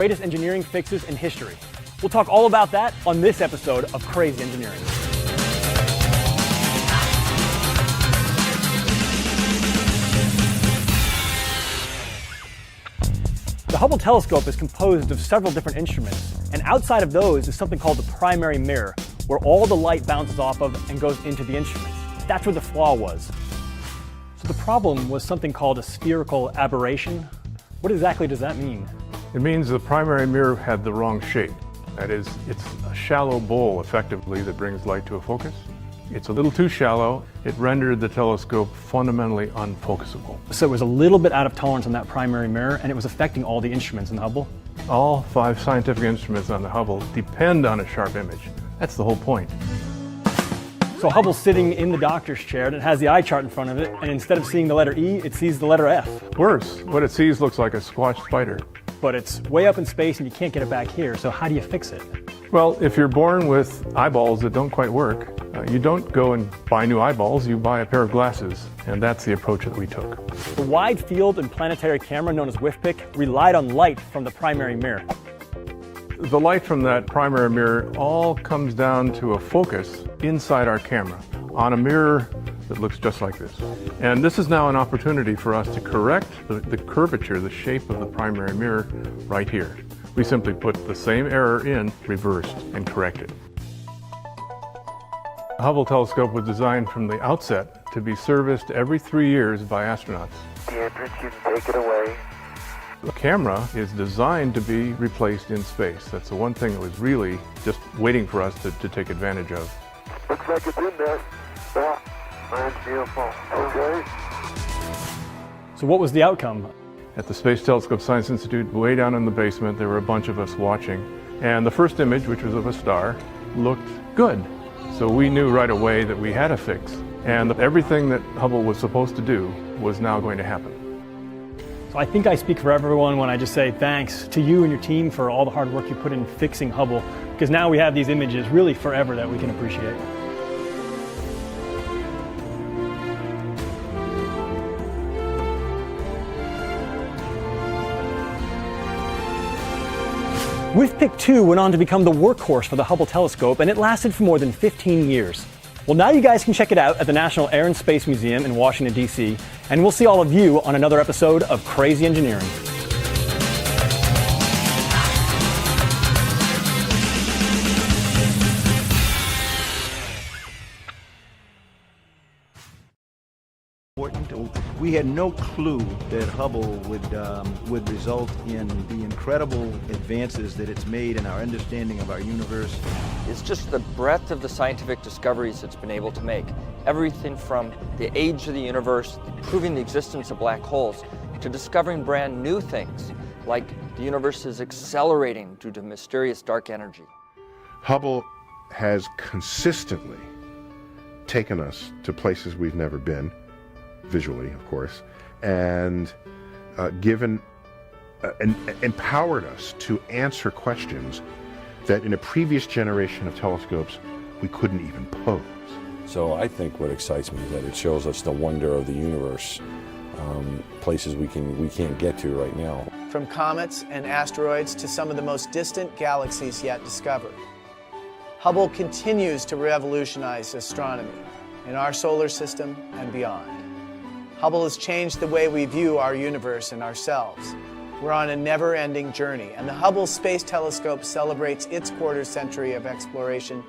Greatest engineering fixes in history. We'll talk all about that on this episode of Crazy Engineering. The Hubble telescope is composed of several different instruments, and outside of those is something called the primary mirror, where all the light bounces off of and goes into the instruments. That's where the flaw was. So the problem was something called a spherical aberration. What exactly does that mean? It means the primary mirror had the wrong shape. That is, it's a shallow bowl, effectively, that brings light to a focus. It's a little too shallow. It rendered the telescope fundamentally unfocusable. So it was a little bit out of tolerance on that primary mirror, and it was affecting all the instruments in the Hubble? All 5 scientific instruments on the Hubble depend on a sharp image. That's the whole point. So Hubble's sitting in the doctor's chair, and it has the eye chart in front of it, and instead of seeing the letter E, it sees the letter F. Worse, what it sees looks like a squashed spider. But it's way up in space and you can't get it back here, so how do you fix it? Well, if you're born with eyeballs that don't quite work, you don't go and buy new eyeballs, you buy a pair of glasses, and that's the approach that we took. The wide field and planetary camera, known as WIFPIC, relied on light from the primary mirror. The light from that primary mirror all comes down to a focus inside our camera on a mirror that looks just like this. And this is now an opportunity for us to correct the curvature, the shape of the primary mirror right here. We simply put the same error in, reversed, and corrected. The Hubble telescope was designed from the outset to be serviced every 3 years by astronauts. Andrews, you can take it away. The camera is designed to be replaced in space. That's the one thing that was really just waiting for us to take advantage of. Looks like it's in there. Yeah, mine's beautiful. Okay. So what was the outcome? At the Space Telescope Science Institute, way down in the basement, there were a bunch of us watching. And the first image, which was of a star, looked good. So we knew right away that we had a fix. And everything that Hubble was supposed to do was now going to happen. So I think I speak for everyone when I just say thanks to you and your team for all the hard work you put in fixing Hubble, because now we have these images really forever that we can appreciate. WIFPIC 2 went on to become the workhorse for the Hubble telescope, and it lasted for more than 15 years. Well, now you guys can check it out at the National Air and Space Museum in Washington, D.C., and we'll see all of you on another episode of Crazy Engineering. We had no clue that Hubble would result in the incredible advances that it's made in our understanding of our universe. It's just the breadth of the scientific discoveries it's been able to make. Everything from the age of the universe, proving the existence of black holes, to discovering brand new things, like the universe is accelerating due to mysterious dark energy. Hubble has consistently taken us to places we've never been, visually, of course, and empowered us to answer questions that in a previous generation of telescopes we couldn't even pose. So I think what excites me is that it shows us the wonder of the universe, places we can't get to right now. From comets and asteroids to some of the most distant galaxies yet discovered, Hubble continues to revolutionize astronomy in our solar system and beyond. Hubble has changed the way we view our universe and ourselves. We're on a never-ending journey, and the Hubble Space Telescope celebrates its quarter century of exploration